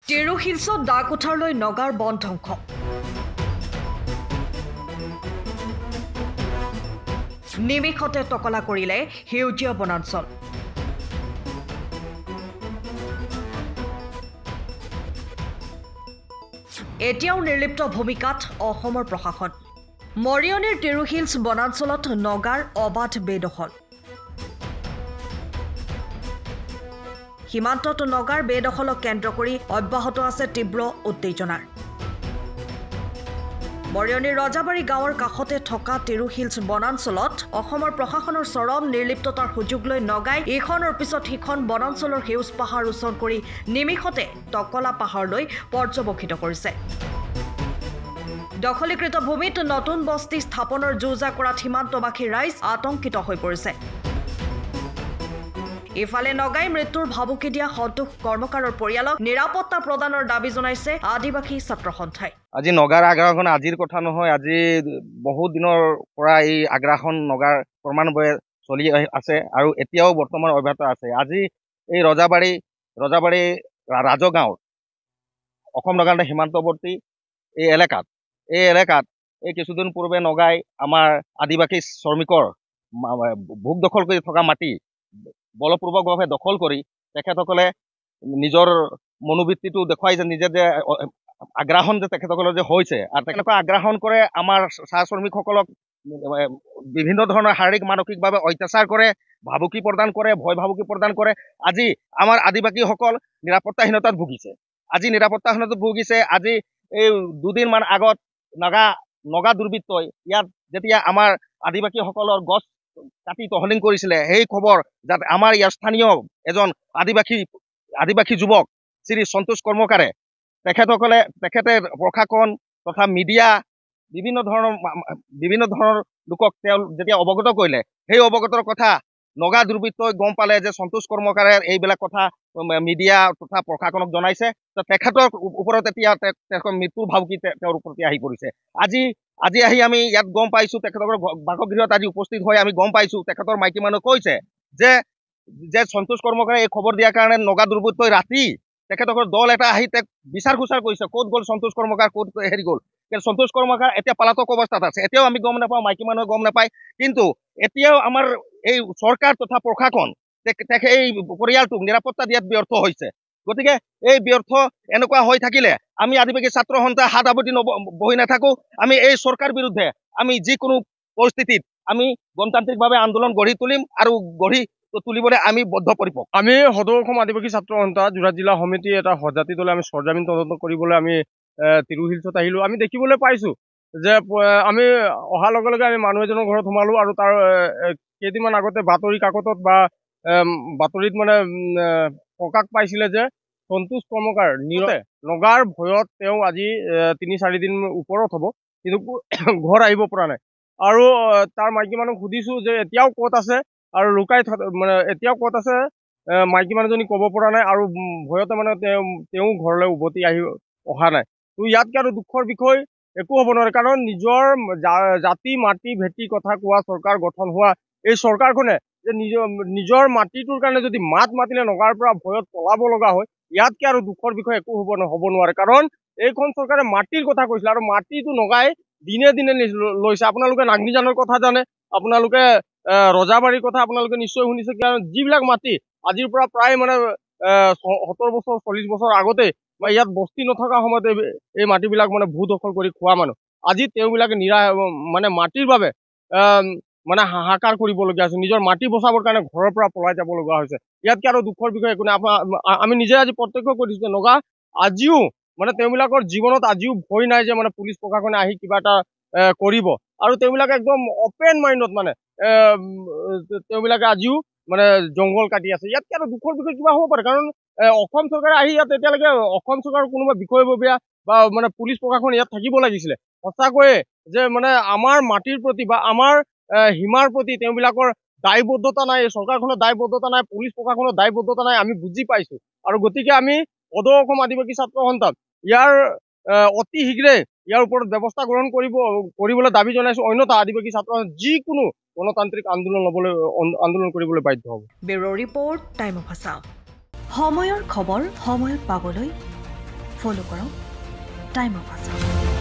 টেৰু হিলছত দা কোঠাৰলৈ নগাৰ বন ধ্বংস। নিমিষতে টকলা কৰিলে সেউজীয়া বনাঞ্চল। এতিয়াও নিৰ্লিপ্ত ভূমিকাত অসমৰ প্ৰশাসন। মৰিয়নিৰ টেৰু হিলছ বনাঞ্চলত নগাৰ অবাধ বেদখল। সীমান্তত নগাৰ বেদখলক কেন্দ্ৰ কৰি অব্যাহত আছে তীব্ৰ উত্তেজনাৰ। মৰিয়নিৰ ৰজাবাৰী গাঁৱৰ কাষতে থকা টেৰু হিলছ বনাঞ্চলত অসমৰ প্ৰশাসনৰ চৰম নিৰ্লিপ্ততাৰ সুযোগ লৈ নগাই ইখনৰ পিছত সিখন বনাঞ্চলৰ সেউজ পাহাৰ উচ্ছন কৰি নিমিষতে টকলা পাহাৰলৈ পৰ্যবেক্ষিত কৰিছে। দখলীকৃত ভূমিত নতুন বস্তি স্থাপনৰ যোজা কৰাত সীমান্তবাসী ৰাইজ আতংকিত হৈ পৰিছে। ইফালে নগাই মৃত্যুৰ ভাবুকি দিয়া সন্তোষ কৰ্মকাৰৰ পৰিয়ালক নিৰাপত্তা প্ৰদানৰ দাবী জনাইছে আদিবাসী ছাত্ৰ সন্থাই। আজি নগাৰ আগ্ৰাসন আজিৰ কথা নহয়, আজি বহুত দিনৰ পৰা এই আগ্ৰাসন নগাৰ ক্ৰমান্বয়ে চলি আছে আৰু এতিয়াও বৰ্তমান অব্যাহত আছে। আজি এই ৰজাবাৰী ৰাজগাঁৱৰ অসম নগাৰ সীমান্তৱৰ্তী এই এলেকাত এই কিছুদিন পূৰ্বে নগাই আমাৰ আদিবাসী শ্ৰমিকৰ ভোগ দখল কৰি থকা মাটি বলপূৰ্বকভাৱে দখল কৰি তেখেতসকলে নিজৰ মনোবৃত্তিটো দেখুৱাইছে, নিজে যে আগ্ৰাসন যে তেখেতসকলৰ যে হৈছে আৰু তেখেতলোকে আগ্ৰাসন কৰে, আমাৰ চাহ শ্ৰমিকসকলক বিভিন্ন ধৰণৰ শাৰীৰিক মানসিকভাৱে অত্যাচাৰ কৰে, ভাবুকি প্ৰদান কৰে, ভয় ভাবুকি প্ৰদান কৰে। আজি আমাৰ আদিবাসীসকল নিৰাপত্তাহীনতাত ভুগিছে। আজি এই দুদিনমান আগত নগা দুৰ্বৃত্তই ইয়াত যেতিয়া আমাৰ আদিবাসীসকলৰ গছ কাটি তহলিং কৰিছিলে, সেই খবৰ যাতে আমাৰ ইয়াৰ স্থানীয় এজন আদিবাসী যুৱক শ্ৰী সন্তোষ কৰ্মকাৰে তেখেতে প্ৰশাসন তথা মিডিয়া বিভিন্ন ধৰণৰ লোকক তেওঁ যেতিয়া অৱগত কৰিলে, সেই অৱগতৰ কথা নগা দুৰ্বৃত্তই গম পালে যে সন্তোষ কৰ্মকাৰে এইবিলাক কথা মিডিয়া তথা প্ৰশাসনক জনাইছে। তেখেতৰ ওপৰত এতিয়া মৃত্যুৰ ভাবুকি তেওঁৰ প্ৰতি আহি পৰিছে। আজি আহি আমি ইয়াত গম পাইছো, তেখেতৰ বাসগৃহত আজি উপস্থিত হৈ আমি গম পাইছো, তেখেতৰ মাইকী মানুহ কৈছে যে সন্তোষ কৰ্মকাৰে এই খবৰ দিয়াৰ কাৰণে নগা দুৰ্বৃত্তই ৰাতি তেখেতৰ দল এটা আহি তেওঁক বিচাৰ খোচাৰ কৰিছে, ক'ত গ'ল সন্তোষ কৰ্মকাৰ, ক'ত হেৰি গ'ল। সন্তোষ কৰ্মকাৰ এতিয়া পলাতক অৱস্থাত আছে, এতিয়াও আমি গম নাপাওঁ, মাইকী মানুহে গম নাপায়। কিন্তু এতিয়াও আমাৰ এই চৰকাৰ তথা প্ৰশাসন এই পৰিয়ালটোক নিৰাপত্তা দিয়াত ব্যৰ্থ হৈছে। গতিকে এই ব্যৰ্থ এনেকুৱা হৈ থাকিলে আমি আদিবাসী ছাত্ৰ সন্থাই হাত সাৱটি বহি নাথাকো। আমি এই চৰকাৰ বিৰুদ্ধে আমি যিকোনো পৰিস্থিতিত আমি গণতান্ত্ৰিকভাৱে আন্দোলন গঢ়ি তুলিম আৰু গঢ়ি তুলিবলৈ আমি বদ্ধপৰিকৰ। আমি সদৌ অসম আদিবাসী ছাত্ৰ সন্থা যোৰহাট জিলা সমিতি এটা সজাতি দলে আমি চৰজামিন তদন্ত কৰিবলৈ আমি টেৰু হিলছত আহিলো। আমি দেখিবলৈ পাইছো যে আমি অহাৰ লগে লগে আমি মানুহ এজনৰ ঘৰত সোমালো আৰু তাৰ কেইদিনমান আগতে বাতৰি কাকতত বা বাতৰিত মানে প্ৰকাশ পাইছিলে যে সন্তোষ কৰ্মকাৰ নগাৰ ভয়ত তেওঁ আজি ৩-৪ দিন ওপৰত হ'ব, কিন্তু ঘৰ আহিব পৰা নাই। আৰু তাৰ মাইকী মানুহক সুধিছো যে এতিয়াও ক'ত আছে আৰু লুকাই মানে এতিয়াও ক'ত আছে, মাইকী মানুহজনী ক'ব পৰা নাই আৰু ভয়তে মানে তেওঁ ঘৰলৈ উভতি অহা নাই। তো ইয়াতকৈ আৰু দুখৰ বিষয় একো হ'ব নোৱাৰে, কাৰণ নিজৰ জাতি মাটি ভেটি কথা কোৱা চৰকাৰ গঠন হোৱা এই চৰকাৰখনে যে নিজৰ মাটিটোৰ কাৰণে যদি মাতিলে নগাৰ পৰা ভয়ত পলাব লগা হয়, ইয়াতকৈ আৰু দুখৰ বিষয় একো হ'ব নোৱাৰে। কাৰণ এইখন চৰকাৰে মাটিৰ কথা কৈছিলে আৰু মাটিটো নগাই দিনে দিনে লৈছে। আপোনালোকে নাগনিজানৰ কথা জানে, আপোনালোকে ৰজাবাৰীৰ কথা আপোনালোকে নিশ্চয় শুনিছে, কাৰণ যিবিলাক মাটি আজিৰ পৰা প্ৰায় মানে 70 বছৰ 40 বছৰ আগতে ইয়াত বস্তি নথকা সময়তে এই মাটিবিলাক মানে ভূ দখল কৰি খোৱা মানুহ, আজি তেওঁবিলাকে মানে মাটিৰ বাবে মানে হাহাকাৰ কৰিবলগীয়া হৈছে, নিজৰ মাটি বচাবৰ কাৰণে ঘৰৰ পৰা পলাই যাব লগা হৈছে। ইয়াতকৈ আৰু দুখৰ বিষয় একো নাই। আমি নিজে আজি প্ৰত্যক্ষ কৰিছো যে নগা আজিও মানে তেওঁবিলাকৰ জীৱনত আজিও ভয় নাই যে মানে পুলিচ প্ৰশাসনে আহি কিবা এটা কৰিব, আৰু তেওঁবিলাকে একদম অপেন মাইণ্ডত মানে তেওঁবিলাকে আজিও মানে জংঘল কাটি আছে। ইয়াতকৈ আৰু দুখৰ বিষয় কিবা হ'ব পাৰে, কাৰণ অসম চৰকাৰে আহি ইয়াত এতিয়ালৈকে অসম চৰকাৰৰ কোনোবা বিষয়ববীয়া বা মানে পুলিচ প্ৰশাসন ইয়াত থাকিব লাগিছিলে। সঁচাকৈয়ে যে মানে আমাৰ মাটিৰ প্ৰতি বা আমাৰ সীমাৰ প্ৰতি তেওঁবিলাকৰ দায়বদ্ধতা নাই, চৰকাৰখনৰ দায়বদ্ধতা নাই, পুলিচ প্ৰশাসনৰ দায়বদ্ধতা নাই, আমি বুজি পাইছো। আৰু গতিকে আমি সদৌ অসম আদিবাসী ছাত্ৰ সন্থাক ইয়াৰ অতি শীঘ্ৰে ইয়াৰ ওপৰত ব্যৱস্থা গ্ৰহণ কৰিবলৈ দাবী জনাইছো, অন্যথা আদিবাসী ছাত্ৰ যিকোনো গণতান্ত্ৰিক আন্দোলন কৰিবলৈ বাধ্য হ'ব। Bureau report, time of Assam. সময়ৰ খবৰ সময়ত পাবলৈ ফ'ল' কৰক টাইম অফ আছাম।